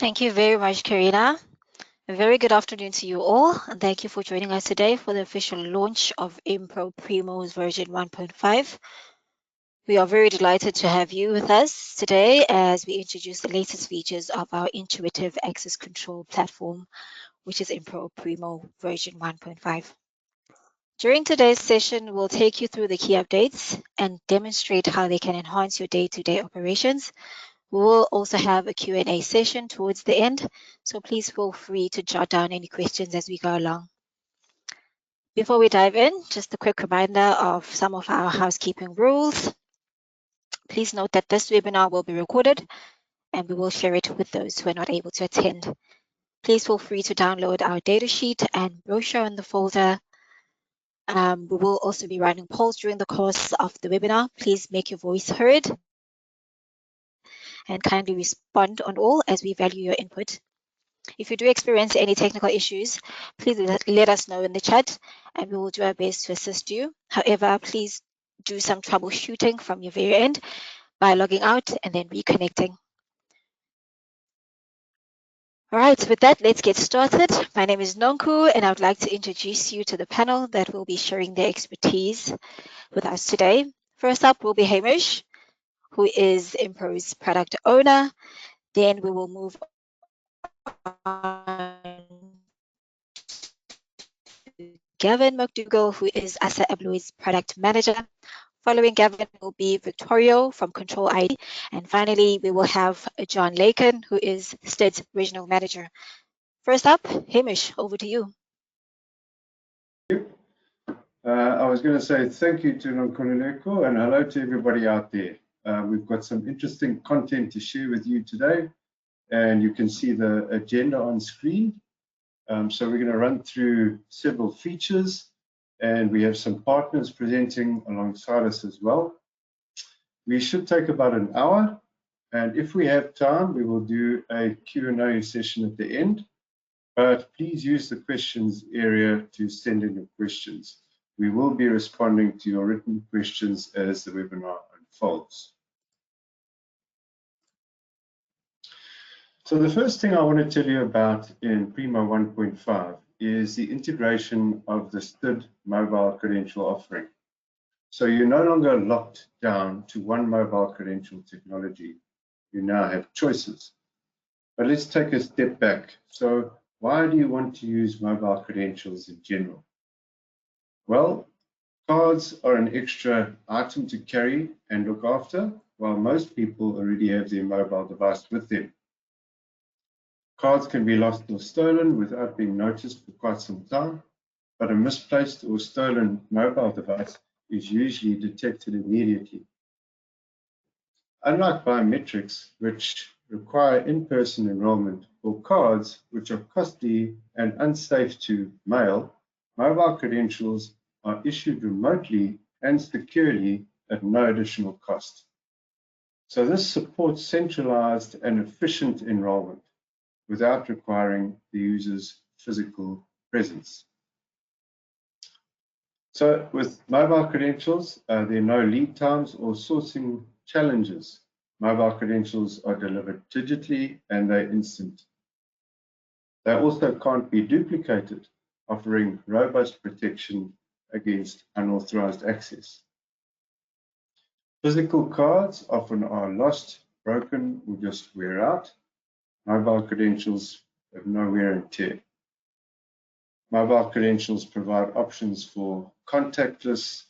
Thank you very much, Karina. A very good afternoon to you all, and thank you for joining us today for the official launch of Impro Primo's version 1.5. We are very delighted to have you with us today as we introduce the latest features of our intuitive access control platform, which is Impro Primo version 1.5. During today's session, we'll take you through the key updates and demonstrate how they can enhance your day-to-day operations. We will also have a Q&A session towards the end, so please feel free to jot down any questions as we go along. Before we dive in, just a quick reminder of some of our housekeeping rules. Please note that this webinar will be recorded and we will share it with those who are not able to attend. Please feel free to download our datasheet and brochure in the folder. We will also be running polls during the course of the webinar. Please make your voice heard and kindly respond on all as we value your input. If you do experience any technical issues, please let us know in the chat and we will do our best to assist you. However, please do some troubleshooting from your very end by logging out and then reconnecting. All right, with that, let's get started. My name is Nonku and I would like to introduce you to the panel that will be sharing their expertise with us today. First up will be Hamish, who is Impro's product owner. Then we will move on to Gavin McDougall, who is Asa Abloy's product manager. Following Gavin will be Victorio from Control ID. And finally, we will have John Lakin, who is STED's regional manager. First up, Hamish, over to you. I was going to say thank you to Nonkululeko and hello to everybody out there. We've got some interesting content to share with you today, and you can see the agenda on screen. So we're going to run through several features, and we have some partners presenting alongside us as well. We should take about an hour, and if we have time, we will do a Q&A session at the end. But please use the questions area to send in your questions. We will be responding to your written questions as the webinar unfolds. So the first thing I want to tell you about in Primo 1.5 is the integration of the STED mobile credential offering. So you're no longer locked down to one mobile credential technology. You now have choices. But let's take a step back. So why do you want to use mobile credentials in general? Well, cards are an extra item to carry and look after, while most people already have their mobile device with them. Cards can be lost or stolen without being noticed for quite some time, but a misplaced or stolen mobile device is usually detected immediately. Unlike biometrics, which require in-person enrollment, or cards, which are costly and unsafe to mail, mobile credentials are issued remotely and securely at no additional cost. So this supports centralized and efficient enrollment without requiring the user's physical presence. So with mobile credentials, there are no lead times or sourcing challenges. Mobile credentials are delivered digitally and they're instant. They also can't be duplicated, offering robust protection against unauthorized access. Physical cards often are lost, broken, or just wear out. Mobile credentials have no wear and tear. Mobile credentials provide options for contactless,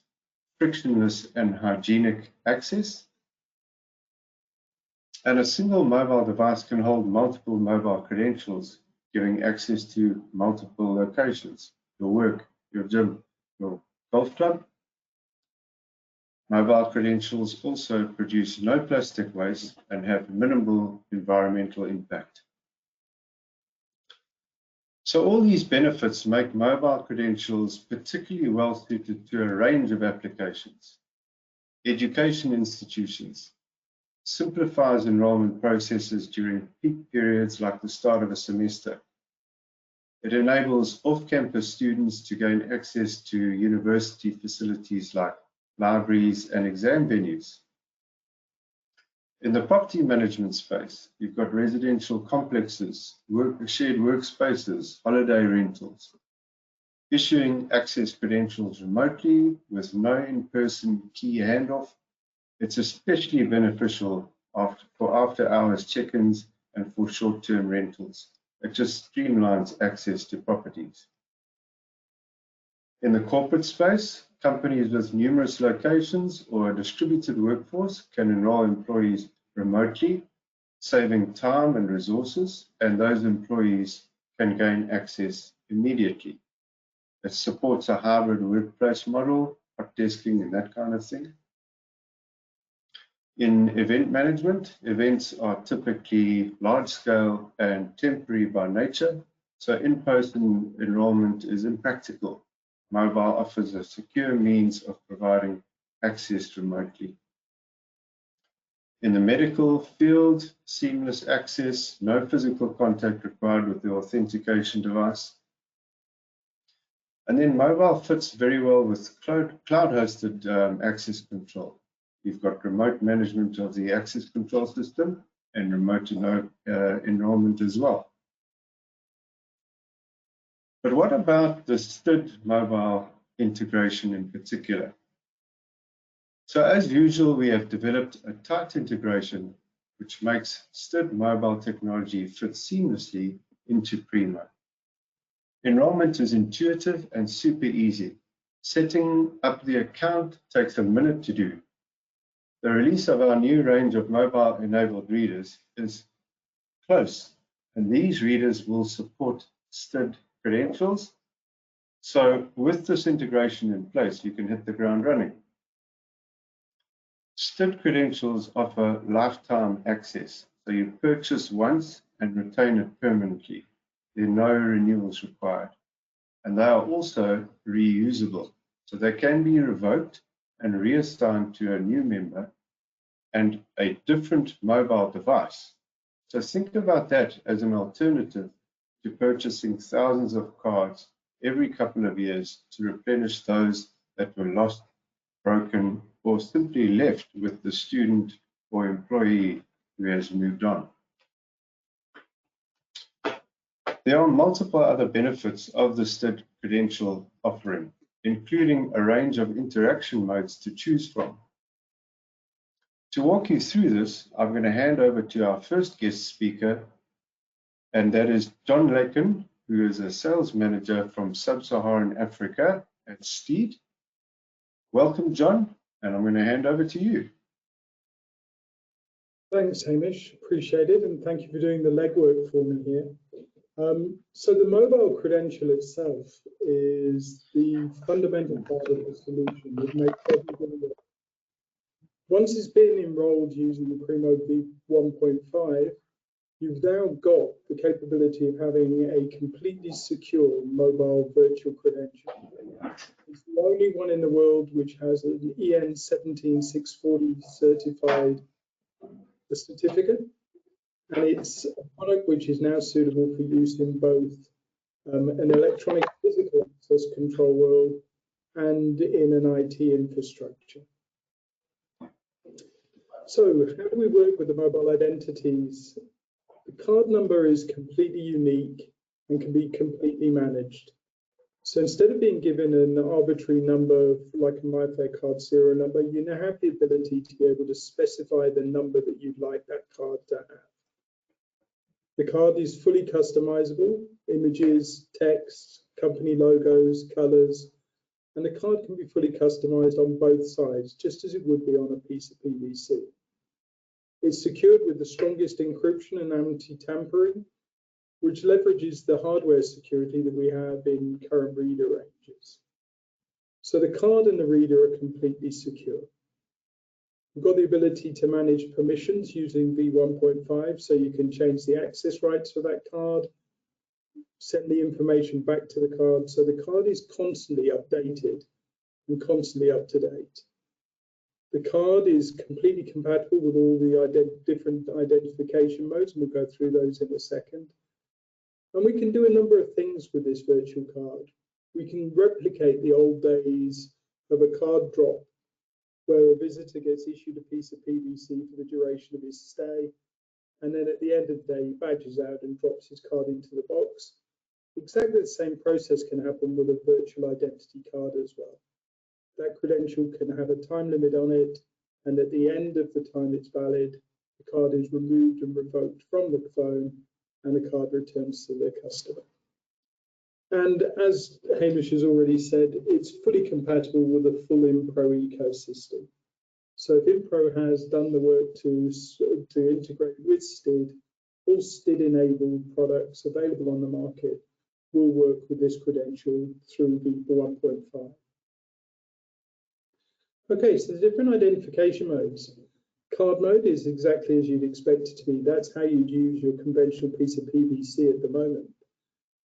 frictionless, and hygienic access. And a single mobile device can hold multiple mobile credentials, giving access to multiple locations, your work, your gym, your golf club. Mobile credentials also produce no plastic waste and have minimal environmental impact. So all these benefits make mobile credentials particularly well suited to a range of applications. Education institutions, simplifies enrollment processes during peak periods like the start of a semester. It enables off-campus students to gain access to university facilities like libraries and exam venues. In the property management space, you've got residential complexes, shared workspaces, holiday rentals, issuing access credentials remotely with no in-person key handoff. It's especially beneficial for after-hours check-ins and for short-term rentals. It just streamlines access to properties. In the corporate space, companies with numerous locations or a distributed workforce can enroll employees remotely, saving time and resources, and those employees can gain access immediately. It supports a hybrid workplace model, hot desking and that kind of thing. In event management, events are typically large-scale and temporary by nature, so in-person enrollment is impractical. Mobile offers a secure means of providing access remotely. In the medical field, seamless access, no physical contact required with the authentication device. And then mobile fits very well with cloud-hosted access control. You've got remote management of the access control system and remote enrollment as well. But what about the STID mobile integration in particular? So as usual, we have developed a tight integration which makes STID mobile technology fit seamlessly into Primo. Enrollment is intuitive and super easy. Setting up the account takes a minute to do. The release of our new range of mobile-enabled readers is close, and these readers will support STID credentials. So with this integration in place, you can hit the ground running. STID credentials offer lifetime access, so you purchase once and retain it permanently. There are no renewals required. And they are also reusable, so they can be revoked and reassigned to a new member and a different mobile device. So think about that as an alternative to purchasing thousands of cards every couple of years to replenish those that were lost, broken, or simply left with the student or employee who has moved on. There are multiple other benefits of the STID credential offering, including a range of interaction modes to choose from. To walk you through this, I'm going to hand over to our first guest speaker, and that is John Lakin, who is a sales manager from Sub-Saharan Africa at Steed. Welcome, John, and I'm going to hand over to you. Thanks, Hamish. Appreciate it, and thank you for doing the legwork for me here. So the mobile credential itself is the fundamental part of the solution that makes everything work. Once it's been enrolled using the Primo V1.5, you've now got the capability of having a completely secure mobile virtual credential. It's the only one in the world which has an EN 17640 certified certificate. And it's a product which is now suitable for use in both an electronic physical access control world and in an IT infrastructure. So how do we work with the mobile identities? The card number is completely unique and can be completely managed. So instead of being given an arbitrary number like a MyFair card serial number, you now have the ability to be able to specify the number that you'd like that card to have. The card is fully customizable, images, text, company logos, colors, and the card can be fully customized on both sides, just as it would be on a piece of PVC. It's secured with the strongest encryption and anti-tampering, which leverages the hardware security that we have in current reader ranges. So the card and the reader are completely secure. We've got the ability to manage permissions using V1.5, so you can change the access rights for that card, send the information back to the card, so the card is constantly updated and constantly up to date. The card is completely compatible with all the different identification modes, and we'll go through those in a second. And we can do a number of things with this virtual card. We can replicate the old days of a card drop where a visitor gets issued a piece of PVC for the duration of his stay, and then at the end of the day, he badges out and drops his card into the box. Exactly the same process can happen with a virtual identity card as well. That credential can have a time limit on it, and at the end of the time it's valid, the card is removed and revoked from the phone, and the card returns to the customer. And as Hamish has already said, it's fully compatible with the full Impro ecosystem. So if Impro has done the work to integrate with STID, all STID-enabled products available on the market will work with this credential through VIPA 1.5. Okay, so the different identification modes. Card mode is exactly as you'd expect it to be. That's how you'd use your conventional piece of PVC at the moment.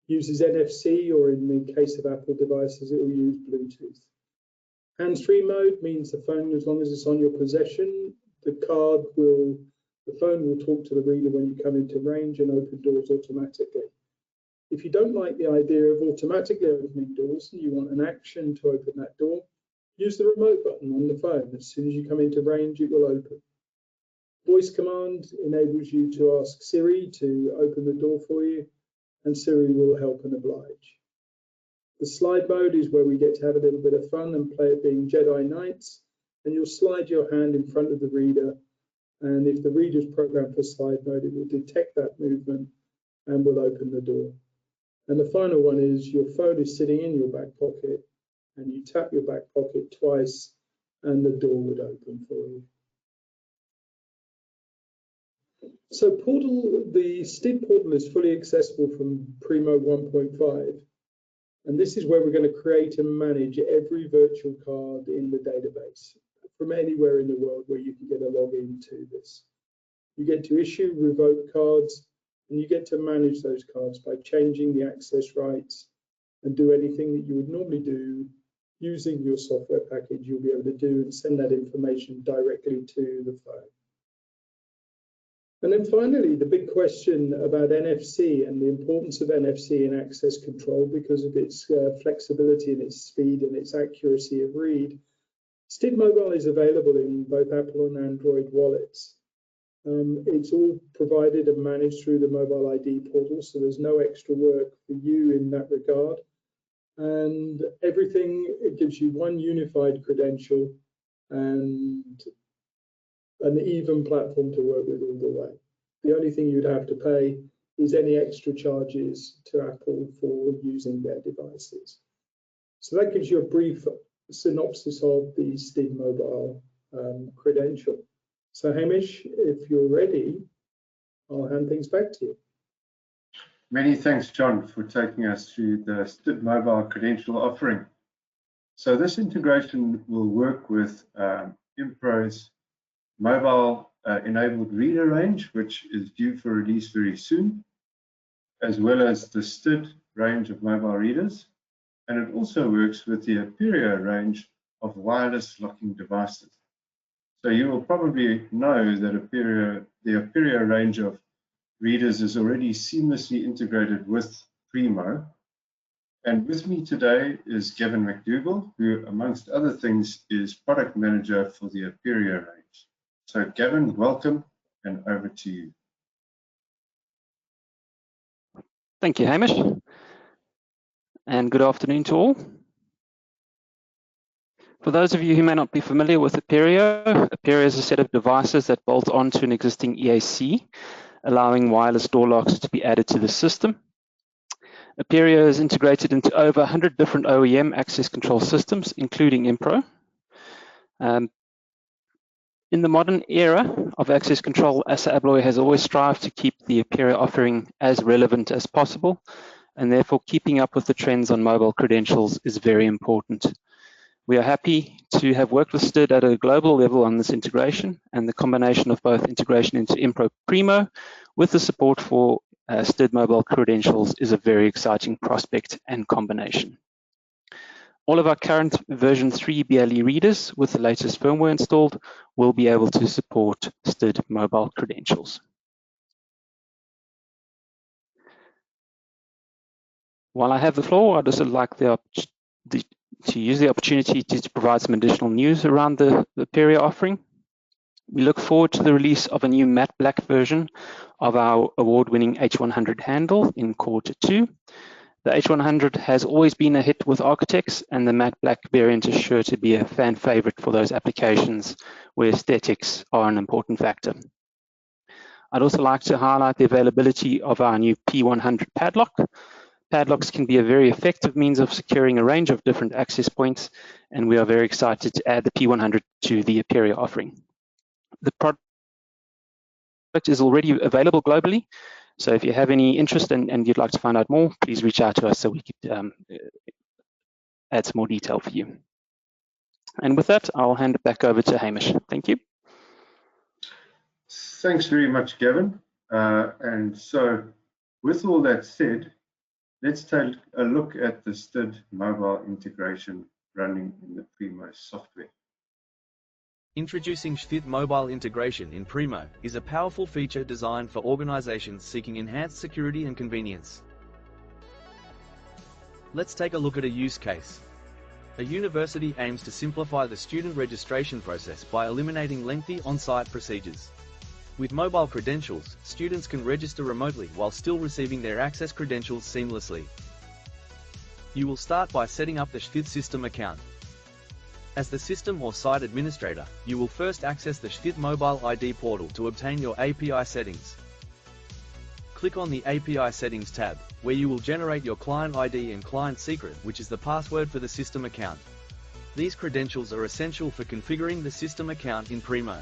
Uses NFC, or in the case of Apple devices, it will use Bluetooth. Hands-free mode means the phone, as long as it's on your possession, the phone will talk to the reader when you come into range and open doors automatically. If you don't like the idea of automatically opening doors and you want an action to open that door, use the remote button on the phone. As soon as you come into range, it will open. Voice command enables you to ask Siri to open the door for you, and Siri will help and oblige. The slide mode is where we get to have a little bit of fun and play at being Jedi Knights, and you'll slide your hand in front of the reader, and if the reader's programmed for slide mode, it will detect that movement and will open the door. And the final one is your phone is sitting in your back pocket, and you tap your back pocket twice, and the door would open for you. So the STID portal is fully accessible from Primo 1.5. And this is where we're going to create and manage every virtual card in the database from anywhere in the world where you can get a login to this. You get to issue, revoke cards, and you get to manage those cards by changing the access rights and do anything that you would normally do using your software package. You'll be able to do and send that information directly to the phone. And then finally, the big question about NFC and the importance of NFC in access control because of its flexibility and its speed and its accuracy of read. STID Mobile is available in both Apple and Android wallets. It's all provided and managed through the Mobile ID portal, so there's no extra work for you in that regard. And everything, it gives you one unified credential and an even platform to work with all the way. The only thing you'd have to pay is any extra charges to Apple for using their devices. So that gives you a brief synopsis of the STID Mobile credential. So Hamish, if you're ready, I'll hand things back to you. Many thanks, John, for taking us through the STID Mobile credential offering. So this integration will work with Impro's mobile enabled reader range, which is due for release very soon, as well as the STID range of mobile readers. And it also works with the Aperio range of wireless locking devices. So you will probably know that the Aperio range of readers is already seamlessly integrated with Primo. And with me today is Gavin McDougall, who, amongst other things, is product manager for the Aperio range. So Gavin, welcome, and over to you. Thank you, Hamish, and good afternoon to all. For those of you who may not be familiar with Aperio is a set of devices that bolt onto an existing EAC, allowing wireless door locks to be added to the system. Aperio is integrated into over 100 different OEM access control systems, including Impro. In the modern era of access control, ASSA ABLOY has always strived to keep the Aperio offering as relevant as possible, and therefore keeping up with the trends on mobile credentials is very important. We are happy to have worked with STID at a global level on this integration, and the combination of both integration into Impro Primo with the support for STID mobile credentials is a very exciting prospect and combination. All of our current version 3 BLE readers with the latest firmware installed will be able to support STID mobile credentials. While I have the floor, I'd also like the use the opportunity to provide some additional news around the Aperia offering. We look forward to the release of a new matte black version of our award-winning H100 handle in Q2. The H100 has always been a hit with architects, and the matte black variant is sure to be a fan favorite for those applications where aesthetics are an important factor. I'd also like to highlight the availability of our new P100 padlock. Padlocks can be a very effective means of securing a range of different access points, and we are very excited to add the P100 to the Aperia offering. The product is already available globally, so if you have any interest and you'd like to find out more, please reach out to us so we could add some more detail for you. And with that, I'll hand it back over to Hamish. Thank you. Thanks very much, Gavin. And so with all that said, let's take a look at the STID mobile integration running in the Primo software. Introducing STID mobile integration in Primo is a powerful feature designed for organizations seeking enhanced security and convenience. Let's take a look at a use case. A university aims to simplify the student registration process by eliminating lengthy on-site procedures. With mobile credentials, students can register remotely while still receiving their access credentials seamlessly. You will start by setting up the STID system account. As the system or site administrator, you will first access the STID mobile ID portal to obtain your API settings. Click on the API settings tab, where you will generate your client ID and client secret, which is the password for the system account. These credentials are essential for configuring the system account in Primo.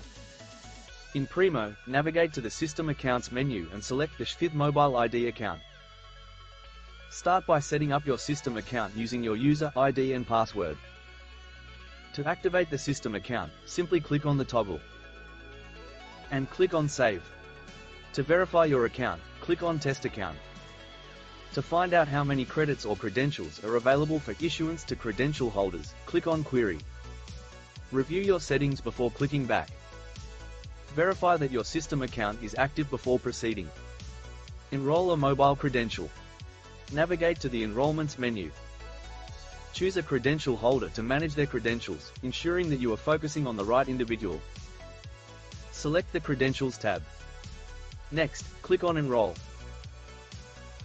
In Primo, navigate to the System Accounts menu and select the STID mobile ID account. Start by setting up your system account using your user ID and password. To activate the system account, simply click on the toggle and click on Save. To verify your account, click on Test Account. To find out how many credits or credentials are available for issuance to credential holders, click on Query. Review your settings before clicking back. Verify that your system account is active before proceeding. Enroll a mobile credential. Navigate to the Enrollments menu. Choose a credential holder to manage their credentials, ensuring that you are focusing on the right individual. Select the Credentials tab. Next, click on Enroll.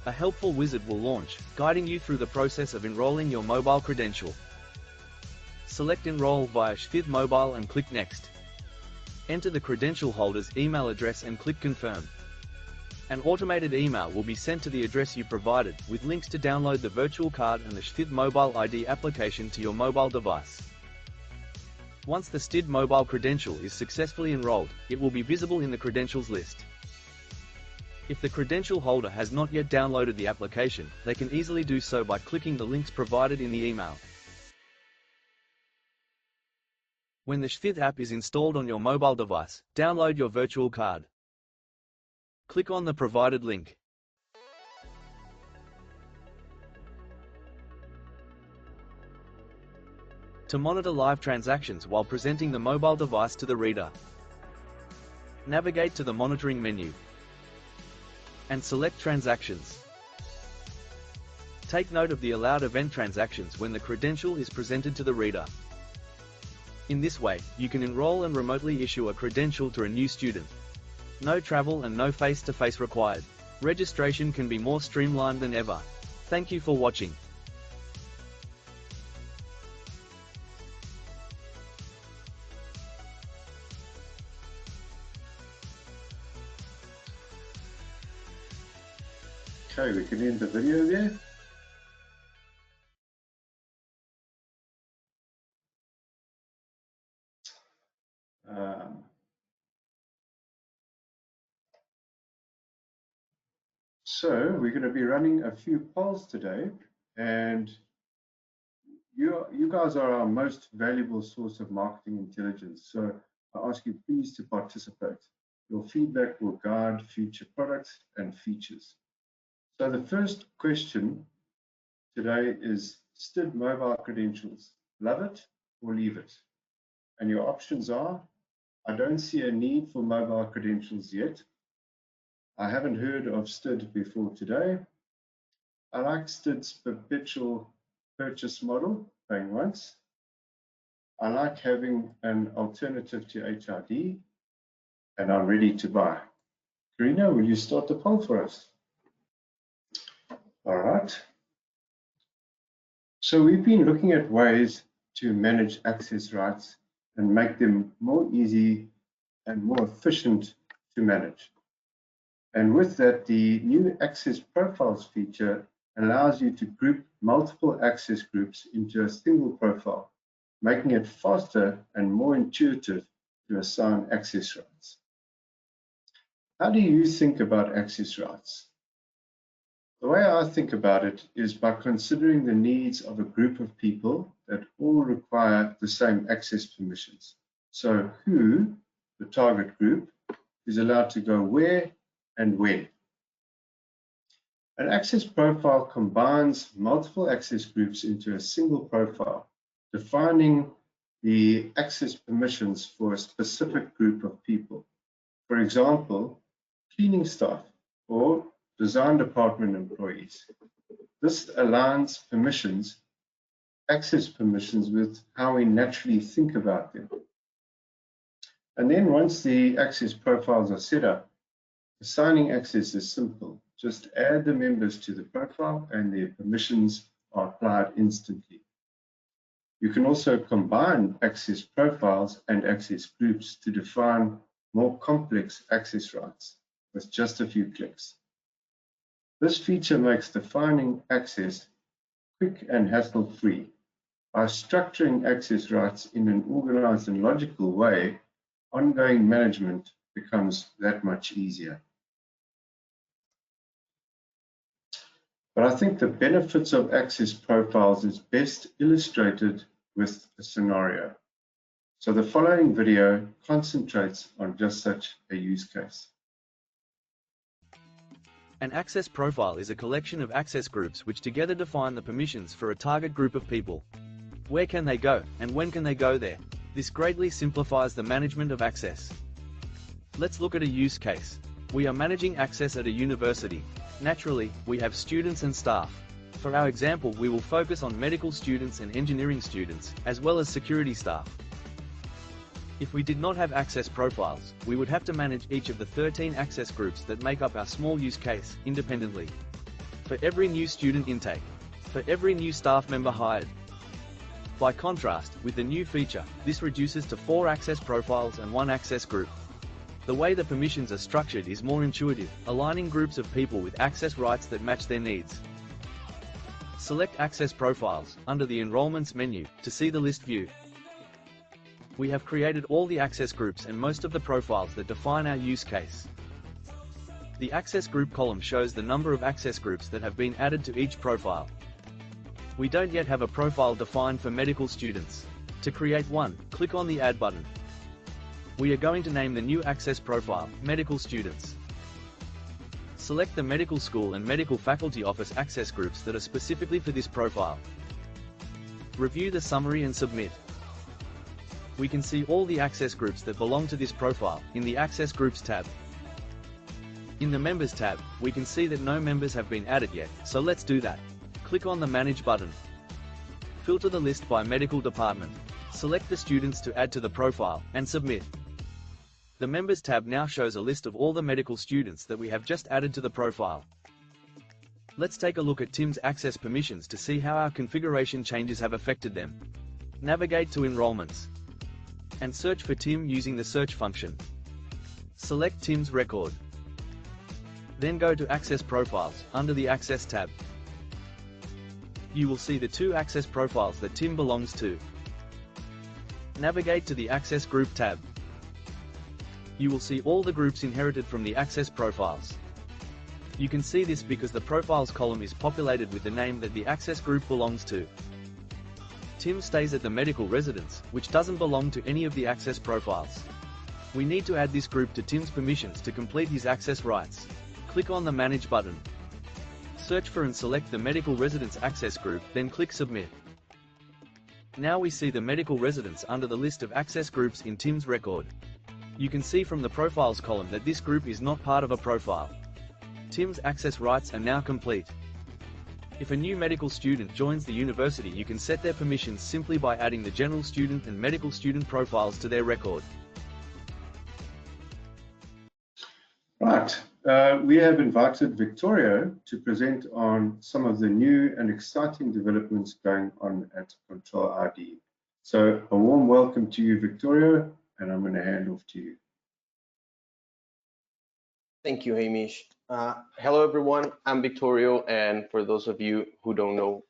A helpful wizard will launch, guiding you through the process of enrolling your mobile credential. Select Enroll via STID Mobile and click Next. Enter the credential holder's email address and click Confirm. An automated email will be sent to the address you provided, with links to download the virtual card and the STID mobile ID application to your mobile device. Once the STID mobile credential is successfully enrolled, it will be visible in the credentials list. If the credential holder has not yet downloaded the application, they can easily do so by clicking the links provided in the email. When the STID app is installed on your mobile device, download your virtual card. Click on the provided link. To monitor live transactions while presenting the mobile device to the reader, navigate to the Monitoring menu and select Transactions. Take note of the allowed event transactions when the credential is presented to the reader. In this way, you can enroll and remotely issue a credential to a new student. No travel and no face-to-face required. Registration can be more streamlined than ever. Thank you for watching. Okay, we can end the video there. So we're going to be running a few polls today, and you guys are our most valuable source of marketing intelligence. So I ask you please to participate. Your feedback will guide future products and features. So the first question today is STID mobile credentials. Love it or leave it? And your options are: I don't see a need for mobile credentials yet. I haven't heard of STID before today. I like STID's perpetual purchase model, paying once. I like having an alternative to HRD, and I'm ready to buy. Karina, will you start the poll for us? All right. So we've been looking at ways to manage access rights and make them more easy and more efficient to manage. And with that, the new access profiles feature allows you to group multiple access groups into a single profile, making it faster and more intuitive to assign access rights. How do you think about access rights? The way I think about it is by considering the needs of a group of people that all require the same access permissions. So who, the target group, is allowed to go where and when. An access profile combines multiple access groups into a single profile, defining the access permissions for a specific group of people. For example, cleaning staff or design department employees. This aligns permissions, access permissions, with how we naturally think about them. And then once the access profiles are set up, assigning access is simple. Just add the members to the profile and their permissions are applied instantly. You can also combine access profiles and access groups to define more complex access rights with just a few clicks. This feature makes defining access quick and hassle-free. By structuring access rights in an organized and logical way, ongoing management becomes that much easier. But I think the benefits of access profiles is best illustrated with a scenario. So the following video concentrates on just such a use case. An access profile is a collection of access groups which together define the permissions for a target group of people. Where can they go, and when can they go there? This greatly simplifies the management of access. Let's look at a use case. We are managing access at a university. Naturally, we have students and staff. For our example, we will focus on medical students and engineering students, as well as security staff. If we did not have access profiles, we would have to manage each of the 13 access groups that make up our small use case, independently. For every new student intake. For every new staff member hired. By contrast, with the new feature, this reduces to 4 access profiles and 1 access group. The way the permissions are structured is more intuitive, aligning groups of people with access rights that match their needs. Select Access Profiles under the Enrollments menu to see the list view. We have created all the access groups and most of the profiles that define our use case. The Access Group column shows the number of access groups that have been added to each profile. We don't yet have a profile defined for medical students. To create one, click on the Add button. We are going to name the new access profile, Medical Students. Select the medical school and medical faculty office access groups that are specifically for this profile. Review the summary and submit. We can see all the access groups that belong to this profile in the Access Groups tab. In the Members tab, we can see that no members have been added yet, so let's do that. Click on the Manage button. Filter the list by medical department. Select the students to add to the profile, and submit. The Members tab now shows a list of all the medical students that we have just added to the profile. Let's take a look at Tim's access permissions to see how our configuration changes have affected them. Navigate to Enrollments and search for Tim using the search function. Select Tim's record. Then go to Access Profiles under the Access tab. You will see the 2 access profiles that Tim belongs to. Navigate to the Access Group tab. You will see all the groups inherited from the access profiles. You can see this because the Profiles column is populated with the name that the access group belongs to. Tim stays at the medical residence, which doesn't belong to any of the access profiles. We need to add this group to Tim's permissions to complete his access rights. Click on the Manage button. Search for and select the medical residence access group, then click Submit. Now we see the medical residence under the list of access groups in Tim's record. You can see from the Profiles column that this group is not part of a profile. Tim's access rights are now complete. If a new medical student joins the university, you can set their permissions simply by adding the general student and medical student profiles to their record. Right, we have invited Victoria to present on some of the new and exciting developments going on at Control ID. So a warm welcome to you, Victoria, and I'm going to hand off to you. Thank you, Hamish. Hello, everyone. I'm Victorio, and for those of you who don't know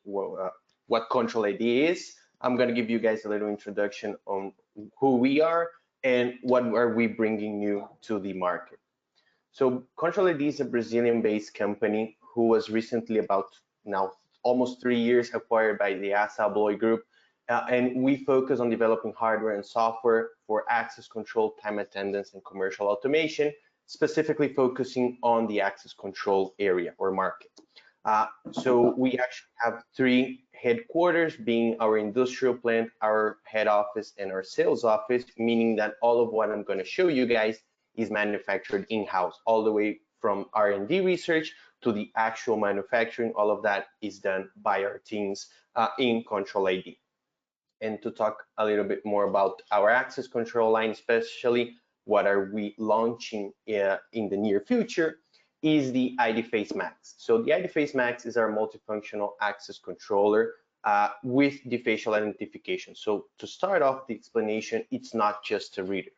what Control ID is, I'm going to give you guys a little introduction on who we are and what are we bringing new to the market. So Control ID is a Brazilian-based company who was recently, about now almost 3 years, acquired by the Assa Abloy Group, and we focus on developing hardware and software for access control, time attendance, and commercial automation, specifically focusing on the access control area or market. So we actually have 3 headquarters, being our industrial plant, our head office, and our sales office, meaning that all of what I'm going to show you guys is manufactured in-house, all the way from R&D research to the actual manufacturing. All of that is done by our teams in Control ID. And to talk a little bit more about our access control line, especially what are we launching in the near future, is the ID Face Max. So the ID Face Max is our multifunctional access controller with the facial identification. So to start off the explanation, it's not just a reader.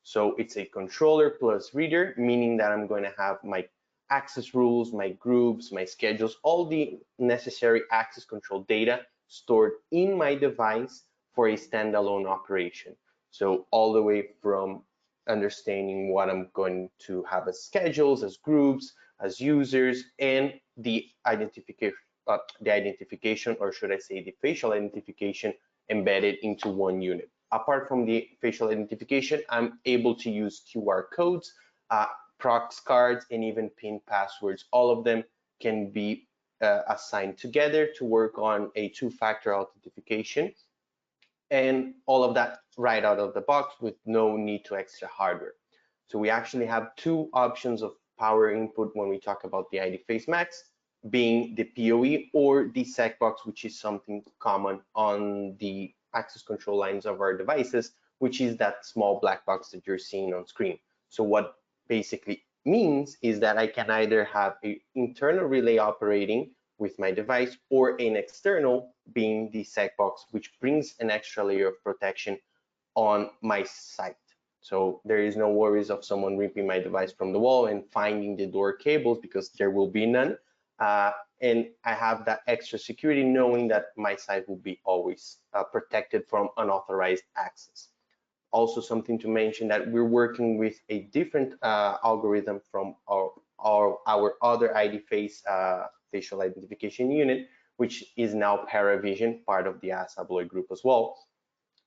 So it's a controller plus reader, meaning that I'm going to have my access rules, my groups, my schedules, all the necessary access control data stored in my device for a standalone operation. So all the way from understanding what I'm going to have as schedules, as groups, as users, and the identification, or should I say the facial identification embedded into one unit. Apart from the facial identification, I'm able to use QR codes, prox cards, and even PIN passwords. All of them can be assigned together to work on a 2-factor authentication, and all of that right out of the box with no need to extra hardware. So we actually have 2 options of power input when we talk about the ID Face Max, being the PoE or the SEC box, which is something common on the access control lines of our devices, which is that small black box that you're seeing on screen. So what basically means is that I can either have an internal relay operating with my device or an external, being the SEC box, which brings an extra layer of protection on my site. So there is no worries of someone ripping my device from the wall and finding the door cables, because there will be none. And I have that extra security knowing that my site will be always protected from unauthorized access. Also, something to mention that we're working with a different algorithm from our other ID Face facial identification unit, which is now Paravision, part of the Assa Abloy Group as well.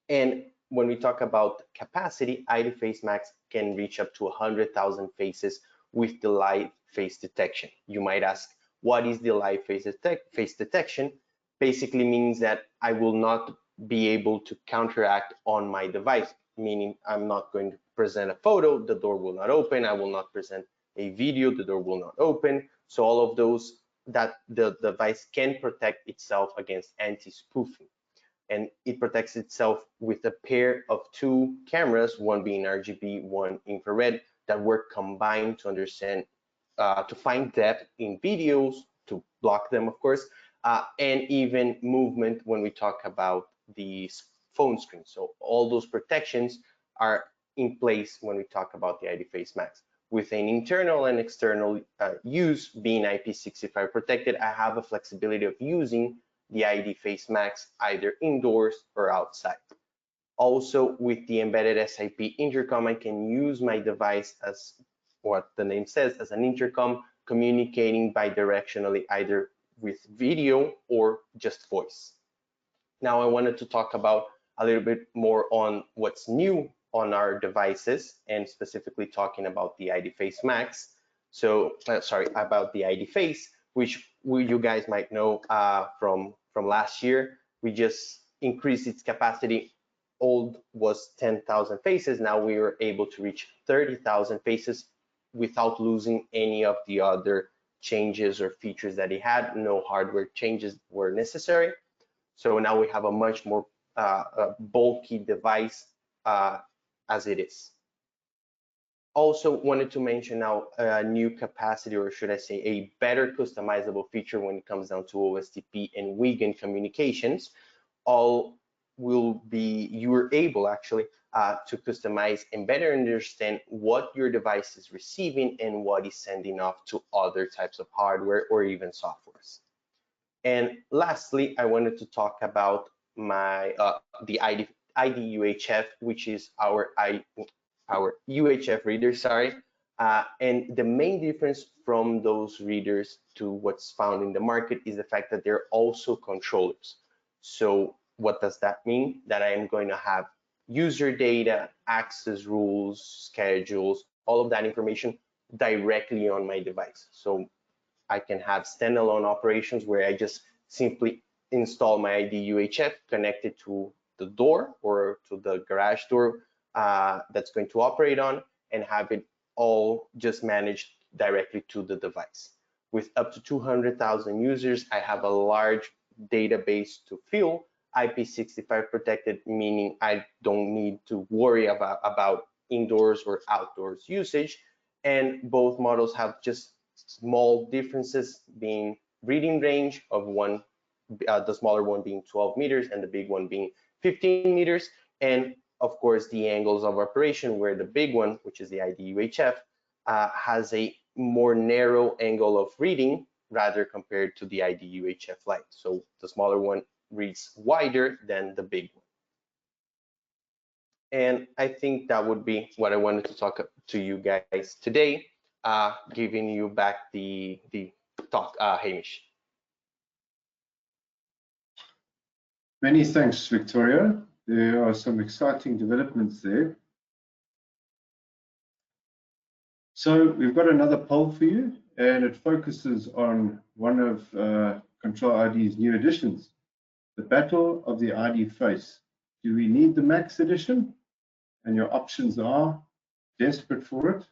And when we talk about capacity, ID Face Max can reach up to 100,000 faces with the live face detection. You might ask, what is the live face detection? Basically means that I will not be able to counteract on my device, meaning I'm not going to present a photo, the door will not open. I will not present a video, the door will not open. So all of those, that the device can protect itself against anti-spoofing. And it protects itself with a pair of 2 cameras, one being RGB, one infrared, that work combined to understand, to find depth in videos, to block them, of course, and even movement when we talk about the phone screen. So all those protections are in place when we talk about the ID Face Max. With an internal and external use being IP65 protected, I have a flexibility of using the ID Face Max either indoors or outside. Also, with the embedded SIP intercom, I can use my device as what the name says, as an intercom, communicating bidirectionally either with video or just voice. Now I wanted to talk about a little bit more on what's new on our devices, and specifically talking about the ID Face Max. So sorry, about the ID Face, which you guys might know from last year. We just increased its capacity. Old was 10,000 faces. Now we were able to reach 30,000 faces without losing any of the other changes or features that it had. No hardware changes were necessary. So now we have a much more bulky device as it is. Also wanted to mention now a new capacity, or should I say a better customizable feature when it comes down to OSTP and WIGAN communications. All will be, you are able actually to customize and better understand what your device is receiving and what is sending off to other types of hardware or even softwares. And lastly, I wanted to talk about my the IDUHF, which is our UHF reader, sorry. And the main difference from those readers to what's found in the market is the fact that they're also controllers. So what does that mean? That I am going to have user data, access rules, schedules, all of that information directly on my device. So I can have standalone operations where I just simply install my ID UHF, connect it to the door or to the garage door that's going to operate on, and have it all just managed directly to the device. With up to 200,000 users, I have a large database to fill, IP65 protected, meaning I don't need to worry about indoors or outdoors usage. And both models have just small differences, being reading range of one, the smaller one being 12 meters and the big one being 15 meters. And of course, the angles of operation, where the big one, which is the IDUHF, has a more narrow angle of reading rather compared to the IDUHF Lite. So the smaller one reads wider than the big one. And I think that would be what I wanted to talk to you guys today, giving you back the talk, Hamish. Many thanks, Victoria. There are some exciting developments there. So we've got another poll for you, and it focuses on one of Control ID's new additions, the Battle of the ID Face. Do we need the Max edition? And your options are desperate for it,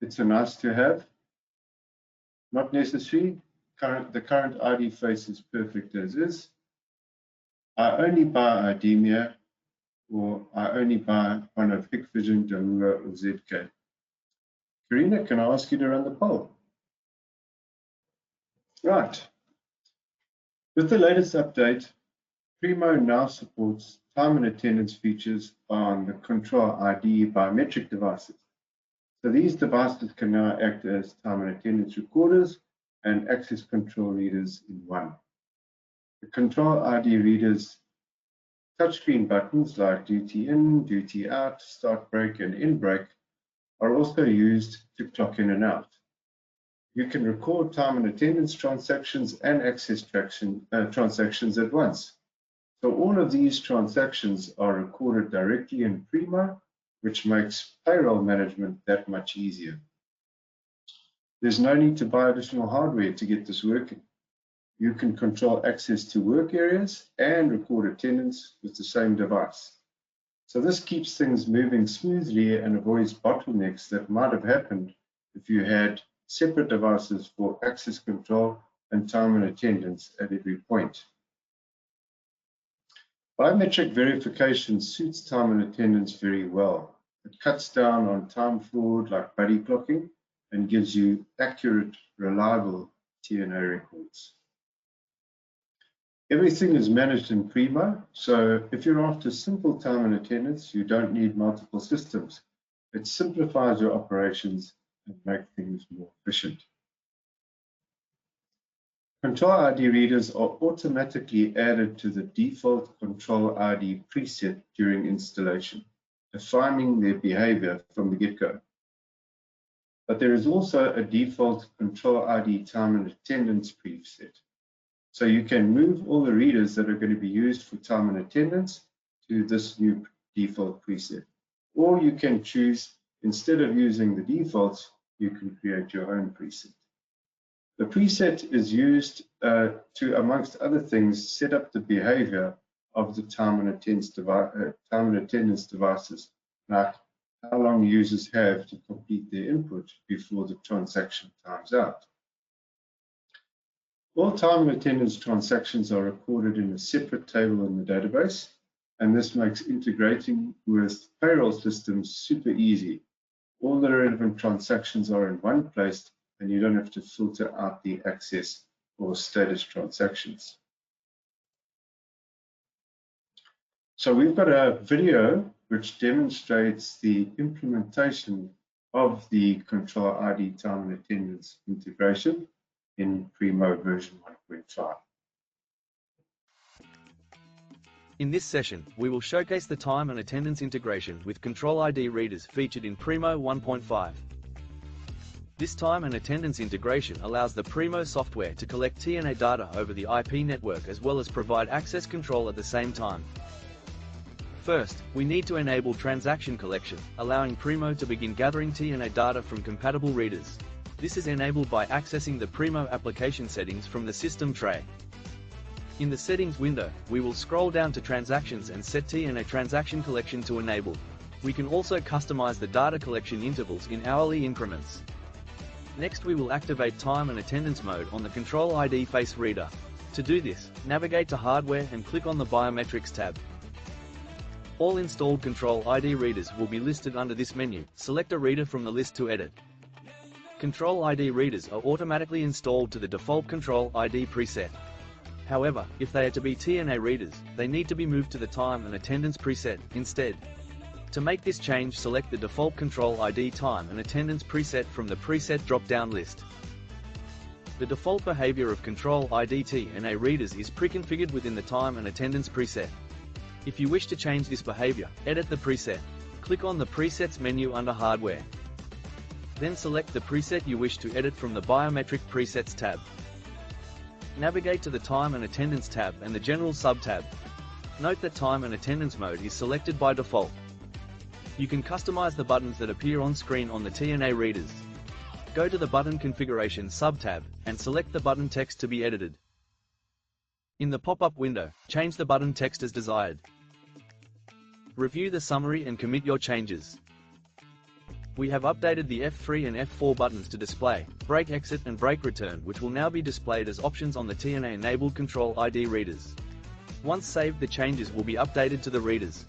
it's a nice to have, not necessary, the current ID Face is perfect as is, I only buy IDEMIA, or I only buy one of Hikvision, Dahua, or ZK. Karina, can I ask you to run the poll? Right. With the latest update, Primo now supports time and attendance features on the Control ID biometric devices. So these devices can now act as time and attendance recorders and access control readers in one. The Control ID readers touchscreen buttons like duty in, duty out, start break, and end break are also used to clock in and out. You can record time and attendance transactions and access transactions at once. So all of these transactions are recorded directly in Primo, which makes payroll management that much easier. There's no need to buy additional hardware to get this working. You can control access to work areas and record attendance with the same device. So this keeps things moving smoothly and avoids bottlenecks that might have happened if you had separate devices for access control and time and attendance at every point. Biometric verification suits time and attendance very well. It cuts down on time fraud like buddy clocking and gives you accurate, reliable TNA records. Everything is managed in Primo, so if you're after simple time and attendance, you don't need multiple systems. It simplifies your operations and makes things more efficient. Control ID readers are automatically added to the default Control ID preset during installation, defining their behavior from the get-go. But there is also a default Control ID time and attendance preset. So you can move all the readers that are going to be used for time and attendance to this new default preset. Or you can choose, instead of using the defaults, you can create your own preset. The preset is used to, amongst other things, set up the behavior of the time and attendance devices, like how long users have to complete their input before the transaction times out. All time and attendance transactions are recorded in a separate table in the database, and this makes integrating with payroll systems super easy. All the relevant transactions are in one place, and you don't have to filter out the access or status transactions. So we've got a video which demonstrates the implementation of the Control ID time and attendance integration in Primo version 1.5. In this session, we will showcase the time and attendance integration with Control ID readers featured in Primo 1.5. This time and attendance integration allows the Primo software to collect TNA data over the IP network as well as provide access control at the same time. First, we need to enable transaction collection, allowing Primo to begin gathering TNA data from compatible readers. This is enabled by accessing the Primo application settings from the system tray. In the settings window, we will scroll down to transactions and set TNA transaction collection to enable. We can also customize the data collection intervals in hourly increments. Next, we will activate time and attendance mode on the Control ID face reader. To do this, navigate to Hardware and click on the Biometrics tab. All installed Control ID readers will be listed under this menu. Select a reader from the list to edit. Control ID readers are automatically installed to the default Control ID preset. However, if they are to be TNA readers, they need to be moved to the time and attendance preset instead. To make this change, select the default Control ID time and attendance preset from the preset drop-down list. The default behavior of Control ID TNA readers is pre-configured within the time and attendance preset. If you wish to change this behavior, edit the preset. Click on the Presets menu under Hardware. Then select the preset you wish to edit from the Biometric Presets tab. Navigate to the Time and Attendance tab and the General sub-tab. Note that Time and Attendance mode is selected by default. You can customize the buttons that appear on screen on the TNA readers. Go to the Button Configuration sub-tab and select the button text to be edited. In the pop-up window, change the button text as desired. Review the summary and commit your changes. We have updated the F3 and F4 buttons to display Break Exit and Break Return, which will now be displayed as options on the TNA-enabled Control ID readers. Once saved, the changes will be updated to the readers.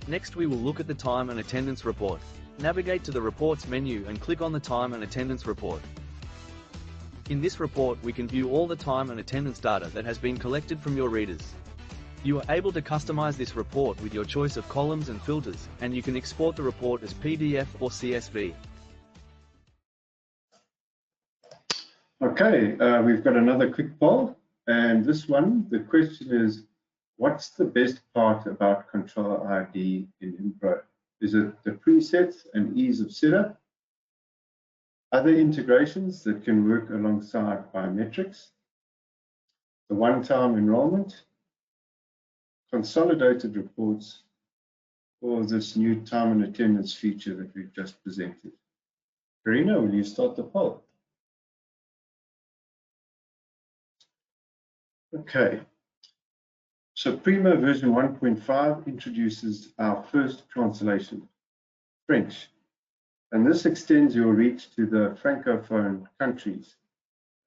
Next, we will look at the Time and Attendance report. Navigate to the Reports menu and click on the Time and Attendance report. In this report, we can view all the time and attendance data that has been collected from your readers. You are able to customize this report with your choice of columns and filters, and you can export the report as PDF or CSV. Okay, we've got another quick poll, and this one, the question is, what's the best part about Control ID in Impro? Is it the presets and ease of setup? Other integrations that can work alongside biometrics? The one-time enrollment? Consolidated reports, or this new time and attendance feature that we've just presented? Karina, will you start the poll? Okay, so Primo version 1.5 introduces our first translation, French, and this extends your reach to the Francophone countries.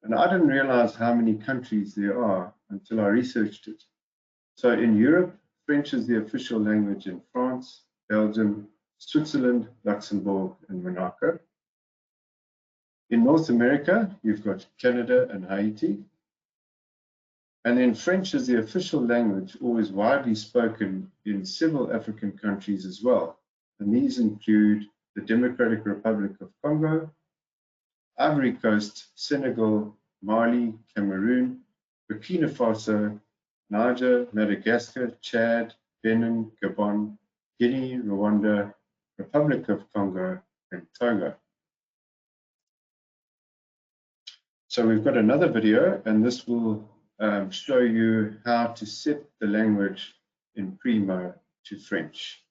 And I didn't realize how many countries there are until I researched it. So in Europe, French is the official language in France, Belgium, Switzerland, Luxembourg, and Monaco. In North America, you've got Canada and Haiti. And then French is the official language, always widely spoken in several African countries as well. And these include the Democratic Republic of Congo, Ivory Coast, Senegal, Mali, Cameroon, Burkina Faso, Niger, Madagascar, Chad, Benin, Gabon, Guinea, Rwanda, Republic of Congo, and Togo. So we've got another video, and this will show you how to set the language in Primo to French.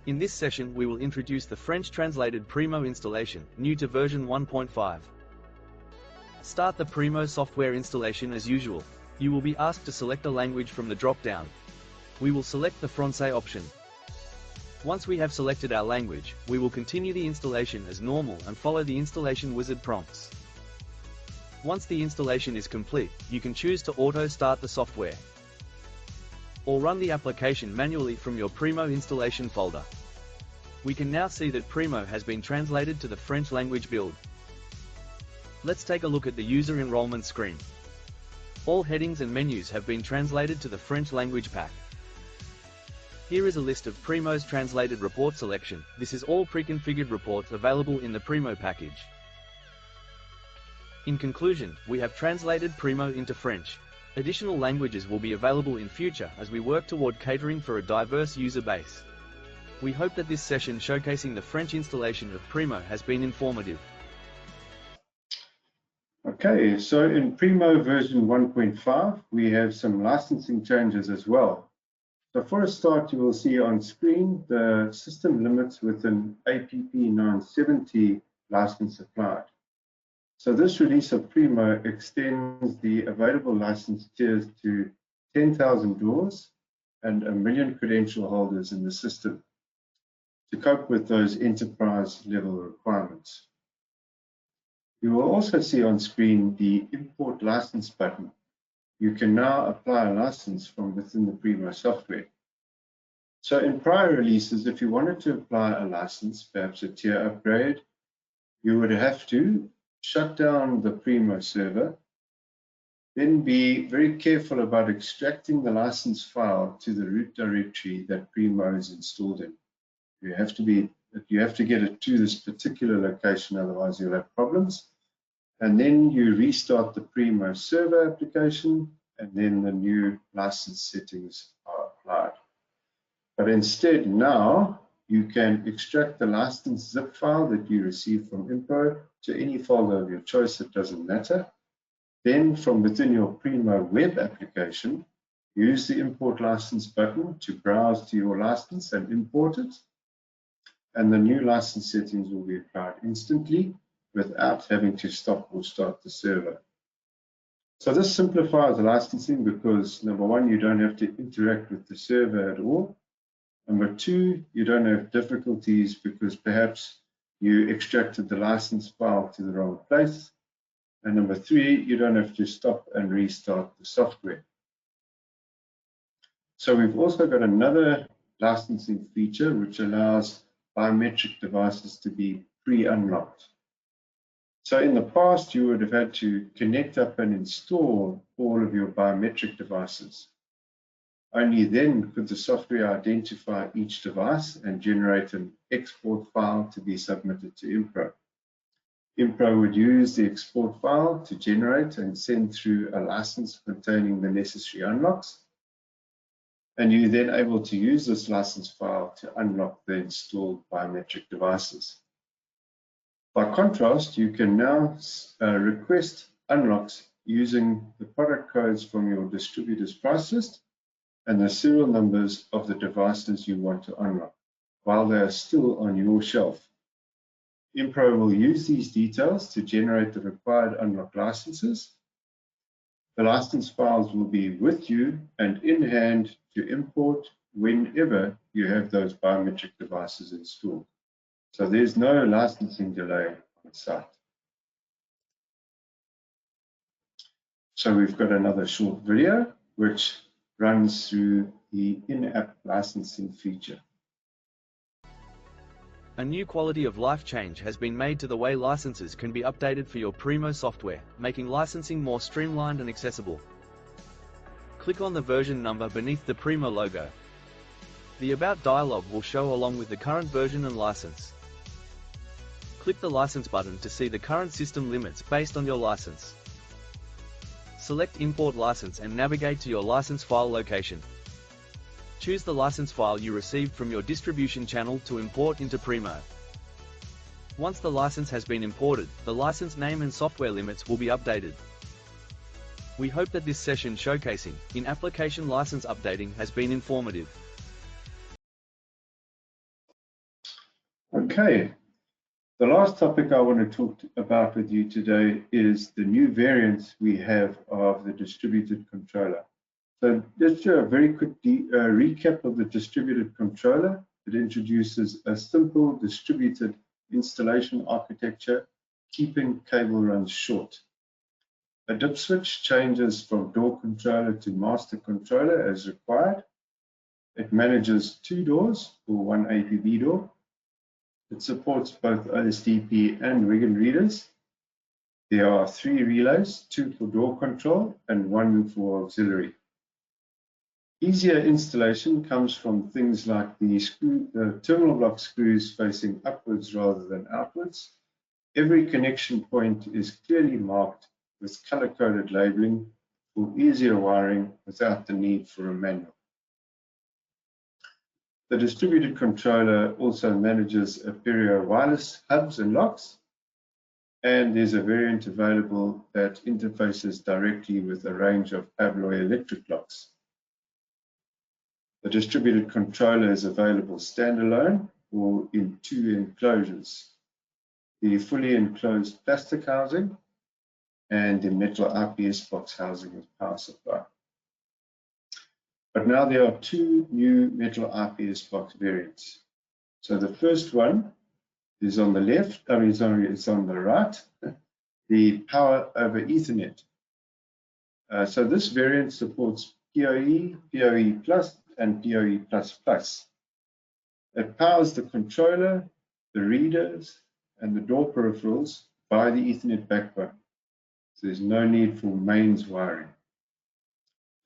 In this session, we will introduce the French translated Primo installation, new to version 1.5. Start the Primo software installation as usual. You will be asked to select a language from the drop-down. We will select the Francais option. Once we have selected our language, we will continue the installation as normal and follow the installation wizard prompts. Once the installation is complete, you can choose to auto-start the software or run the application manually from your Primo installation folder. We can now see that Primo has been translated to the French language build. Let's take a look at the user enrollment screen. All headings and menus have been translated to the French language pack. Here is a list of Primo's translated report selection. This is all pre-configured reports available in the Primo package. In conclusion, we have translated Primo into French. Additional languages will be available in future as we work toward catering for a diverse user base. We hope that this session showcasing the French installation of Primo has been informative. Okay, so in Primo version 1.5, we have some licensing changes as well. So for a start, you will see on screen the system limits with an APP 970 license applied. So this release of Primo extends the available license tiers to 10,000 doors and 1 million credential holders in the system to cope with those enterprise level requirements. You will also see on screen the import license button. You can now apply a license from within the Primo software. So in prior releases, if you wanted to apply a license, perhaps a tier upgrade, you would have to shut down the Primo server, then be very careful about extracting the license file to the root directory that Primo is installed in. You have to get it to this particular location, otherwise you'll have problems. And then you restart the Primo server application, and then the new license settings are applied. But instead now, you can extract the license zip file that you receive from Impro to any folder of your choice, it doesn't matter. Then from within your Primo web application, use the import license button to browse to your license and import it. And the new license settings will be applied instantly without having to stop or start the server. So this simplifies licensing because number one, you don't have to interact with the server at all. Number two, you don't have difficulties because perhaps you extracted the license file to the wrong place. And number three, you don't have to stop and restart the software. So we've also got another licensing feature which allows biometric devices to be pre-unlocked. So in the past, you would have had to connect up and install all of your biometric devices. Only then could the software identify each device and generate an export file to be submitted to Impro. Impro would use the export file to generate and send through a license containing the necessary unlocks. And you're then able to use this license file to unlock the installed biometric devices. By contrast, you can now request unlocks using the product codes from your distributor's price list and the serial numbers of the devices you want to unlock while they are still on your shelf. Impro will use these details to generate the required unlock licenses. The license files will be with you and in hand to import whenever you have those biometric devices installed. So there's no licensing delay on site. So we've got another short video which runs through the in-app licensing feature. A new quality of life change has been made to the way licenses can be updated for your Primo software, making licensing more streamlined and accessible. Click on the version number beneath the Primo logo. The About dialog will show along with the current version and license. Click the license button to see the current system limits based on your license. Select Import License and navigate to your license file location. Choose the license file you received from your distribution channel to import into Primo. Once the license has been imported, the license name and software limits will be updated. We hope that this session showcasing in-application license updating has been informative. Okay, the last topic I want to talk about with you today is the new variants we have of the distributed controller. So let's do a very quick recap of the distributed controller it introduces a simple distributed installation architecture, keeping cable runs short. A dip switch changes from door controller to master controller as required. It manages 2 doors or 1 APB door. It supports both OSDP and Wigan readers. There are 3 relays, 2 for door control and 1 for auxiliary. Easier installation comes from things like the terminal block screws facing upwards rather than outwards. Every connection point is clearly marked with color-coded labeling for easier wiring without the need for a manual. The distributed controller also manages Apereo wireless hubs and locks, and there's a variant available that interfaces directly with a range of Abloy electric locks. The distributed controller is available standalone or in 2 enclosures: the fully enclosed plastic housing and the metal IPS box housing with power supply. But now there are 2 new metal IPS box variants. So the first one is on the left, it's on the right, the power over Ethernet. So this variant supports PoE, PoE Plus, and PoE Plus. It powers the controller, the readers, and the door peripherals via the Ethernet backbone. So there's no need for mains wiring.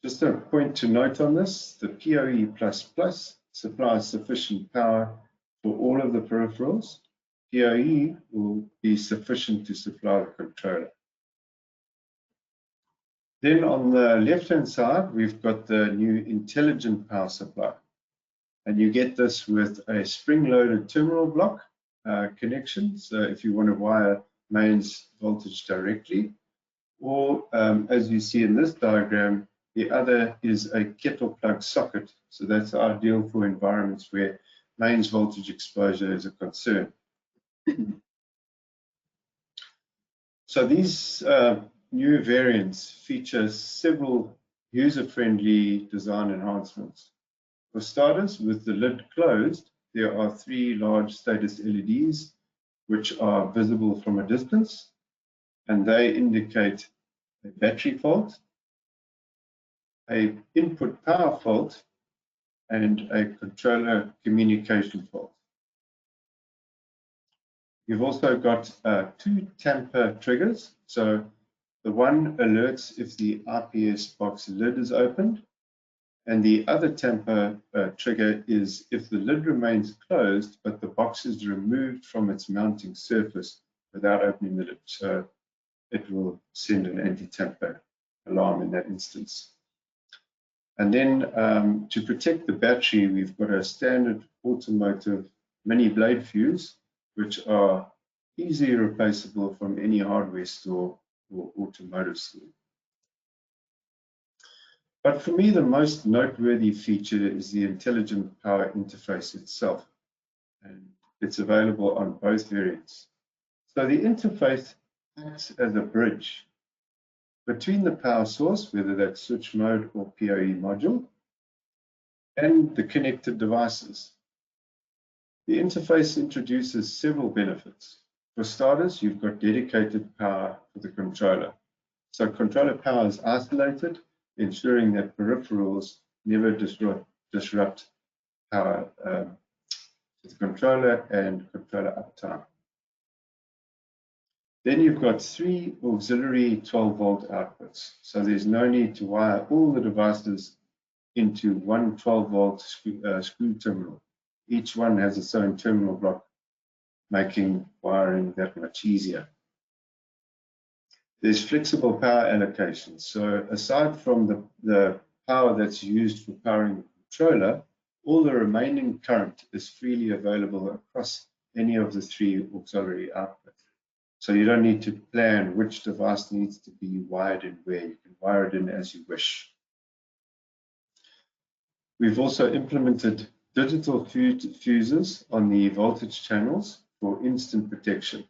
Just a point to note on this, the PoE++ supplies sufficient power for all of the peripherals. PoE will be sufficient to supply the controller. Then on the left-hand side, we've got the new intelligent power supply. And you get this with a spring-loaded terminal block connection. So if you want to wire mains voltage directly, or as you see in this diagram, the other is a kettle plug socket. So that's ideal for environments where mains voltage exposure is a concern. So these new variants feature several user-friendly design enhancements. For starters, with the lid closed, there are 3 large status LEDs which are visible from a distance, and they indicate a battery fault, an input power fault, and a controller communication fault. You've also got 2 tamper triggers. So the one alerts if the IPS box lid is opened, and the other tamper trigger is if the lid remains closed, but the box is removed from its mounting surface without opening the lid. So it will send an anti-tamper alarm in that instance. And then to protect the battery, we've got a standard automotive mini blade fuse, which are easily replaceable from any hardware store or automotive store. But for me, the most noteworthy feature is the intelligent power interface itself, and it's available on both variants. So the interface acts as a bridge between the power source, whether that's switch mode or PoE module, and the connected devices. The interface introduces several benefits. For starters, you've got dedicated power for the controller. So controller power is isolated, ensuring that peripherals never disrupt power to the controller and controller uptime. Then you've got 3 auxiliary 12-volt outputs. So there's no need to wire all the devices into one 12-volt screw terminal. Each one has its own terminal block, making wiring that much easier. There's flexible power allocation. So aside from the power that's used for powering the controller, all the remaining current is freely available across any of the 3 auxiliary outputs. So you don't need to plan which device needs to be wired in where. You can wire it in as you wish. We've also implemented digital fuses on the voltage channels for instant protection.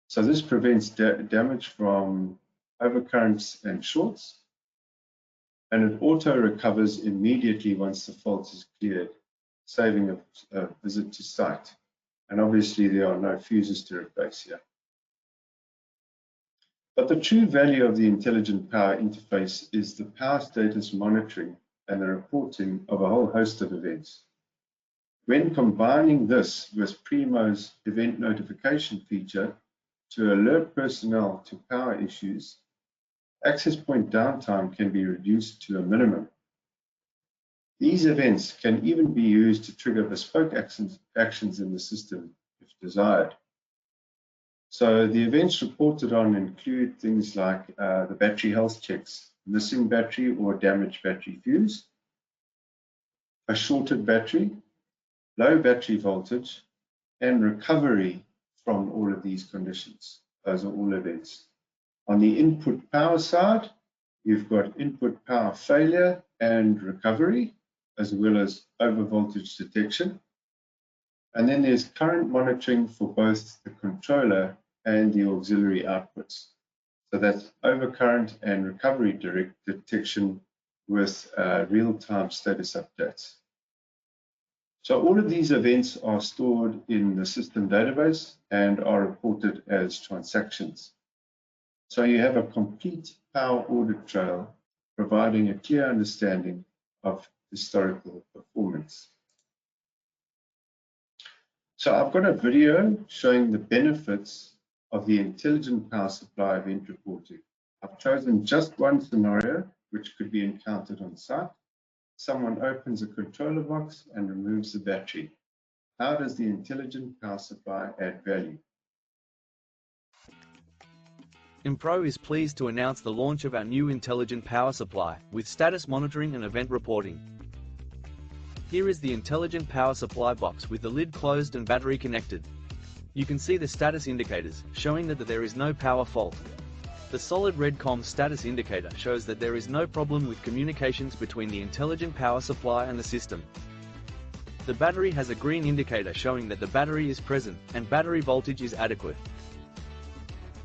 So this prevents damage from overcurrents and shorts, and it auto recovers immediately once the fault is cleared. saving a visit to site. And obviously there are no fuses to replace here. But the true value of the intelligent power interface is the power status monitoring and the reporting of a whole host of events. When combining this with Primo's event notification feature to alert personnel to power issues, access point downtime can be reduced to a minimum. These events can even be used to trigger bespoke actions in the system if desired. So the events reported on include things like the battery health checks, missing battery or damaged battery fuse, a shorted battery, low battery voltage, and recovery from all of these conditions. Those are all events. On the input power side, you've got input power failure and recovery, as well as overvoltage detection. And then there's current monitoring for both the controller and the auxiliary outputs. So that's overcurrent and recovery direct detection with real-time status updates. So all of these events are stored in the system database and are reported as transactions. So you have a complete power audit trail providing a clear understanding of historical performance. So I've got a video showing the benefits of the intelligent power supply event reporting. I've chosen just one scenario which could be encountered on site. Someone opens a controller box and removes the battery. How does the intelligent power supply add value? Impro is pleased to announce the launch of our new intelligent power supply with status monitoring and event reporting. Here is the intelligent power supply box with the lid closed and battery connected. You can see the status indicators showing that there is no power fault. The solid red COM status indicator shows that there is no problem with communications between the intelligent power supply and the system. The battery has a green indicator showing that the battery is present and battery voltage is adequate.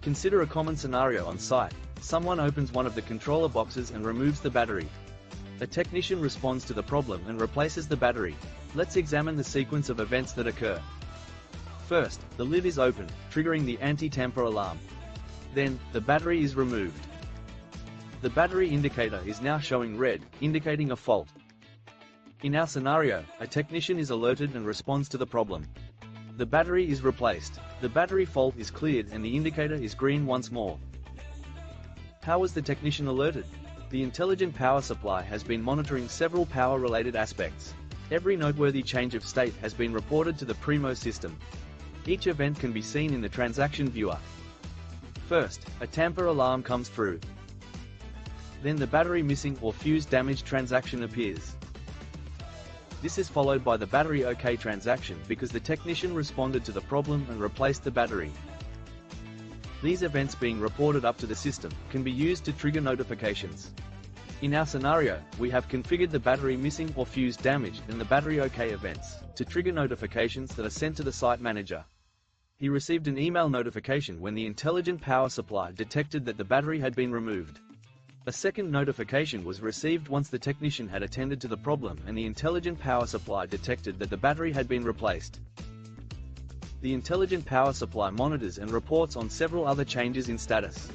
Consider a common scenario on site. Someone opens one of the controller boxes and removes the battery. A technician responds to the problem and replaces the battery. Let's examine the sequence of events that occur. First, the lid is opened, triggering the anti-tamper alarm. Then, the battery is removed. The battery indicator is now showing red, indicating a fault. In our scenario, a technician is alerted and responds to the problem. The battery is replaced, the battery fault is cleared and the indicator is green once more. How was the technician alerted? The intelligent power supply has been monitoring several power-related aspects. Every noteworthy change of state has been reported to the Primo system. Each event can be seen in the transaction viewer. First, a tamper alarm comes through. Then the battery missing or fuse damaged transaction appears. This is followed by the battery OK transaction because the technician responded to the problem and replaced the battery. These events being reported up to the system can be used to trigger notifications. In our scenario, we have configured the battery missing or fuse damaged and the battery OK events to trigger notifications that are sent to the site manager. He received an email notification when the intelligent power supply detected that the battery had been removed. A second notification was received once the technician had attended to the problem and the intelligent power supply detected that the battery had been replaced. The intelligent power supply monitors and reports on several other changes in status.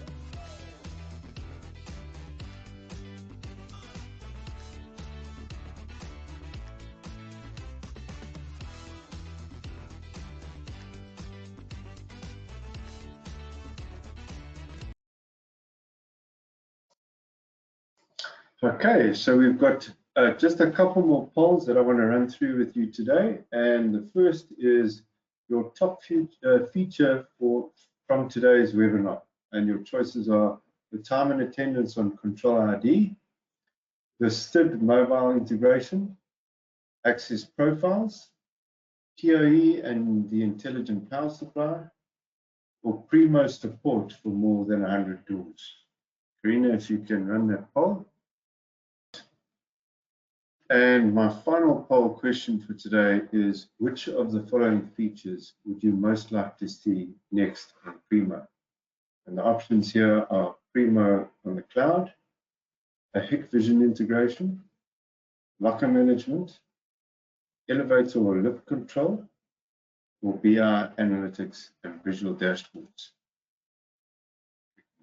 Okay, so we've got just a couple more polls that I want to run through with you today. And the first is your top feature from today's webinar. And your choices are the time and attendance on Control ID, the STID mobile integration, access profiles, PoE and the intelligent power supply, or Primo support for more than 100 doors. Karina, if you can run that poll. And my final poll question for today is, which of the following features would you most like to see next in Primo? And the options here are Primo on the cloud, a Hikvision integration, locker management, elevator or lift control, or BI analytics and visual dashboards.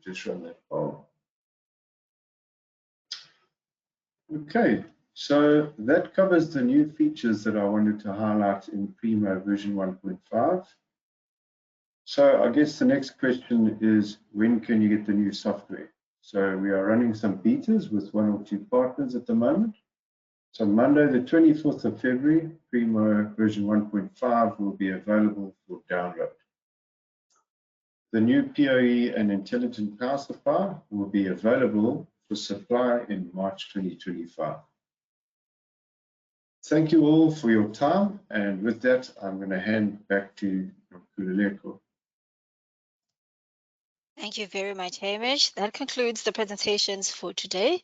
Just run that poll. Okay, so that covers the new features that I wanted to highlight in Primo version 1.5. So I guess the next question is, when can you get the new software? So we are running some betas with 1 or 2 partners at the moment. So Monday, the 24th of February, Primo version 1.5 will be available for download. The new PoE and intelligent power supply will be available for supply in March 2025. Thank you all for your time, and with that, I'm going to hand back to Kululeko. Thank you very much, Hamish. That concludes the presentations for today.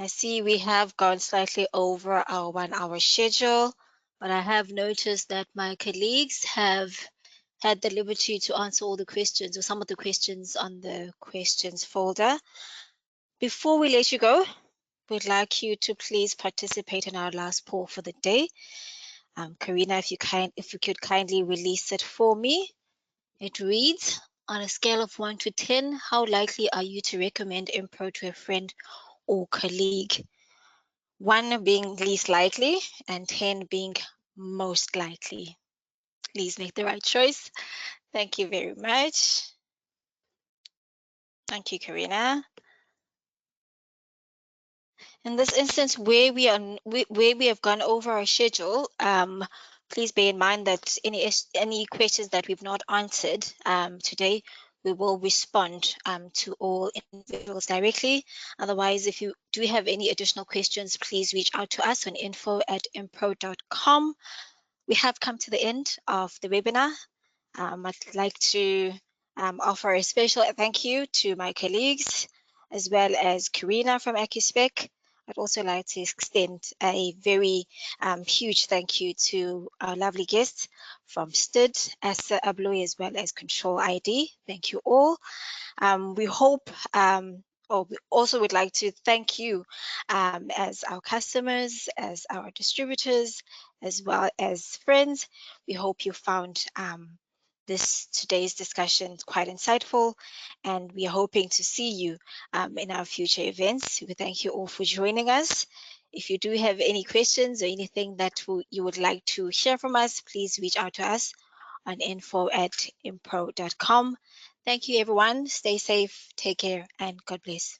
I see we have gone slightly over our 1-hour schedule, but I have noticed that my colleagues have had the liberty to answer all the questions or some of the questions on the questions folder. Before we let you go, we'd like you to please participate in our last poll for the day. Karina, if you could kindly release it for me. It reads, on a scale of 1 to 10, how likely are you to recommend Impro to a friend or colleague? 1 being least likely and 10 being most likely. Please make the right choice. Thank you very much. Thank you, Karina. In this instance, where we have gone over our schedule, please bear in mind that any questions that we've not answered today, we will respond to all individuals directly. Otherwise, if you do have any additional questions, please reach out to us on info@impro.com. We have come to the end of the webinar. I'd like to offer a special thank you to my colleagues, as well as Karina from AccuSpec. I'd also like to extend a very huge thank you to our lovely guests from STID, ASA Abloy, as well as Control ID. Thank you all. We hope, or we also would like to thank you as our customers, as our distributors, as well as friends. We hope you found today's discussion quite insightful, and we are hoping to see you in our future events. We thank you all for joining us. If you do have any questions or anything that you would like to share from us, please reach out to us on info@impro.com. Thank you, everyone. Stay safe, take care, and God bless.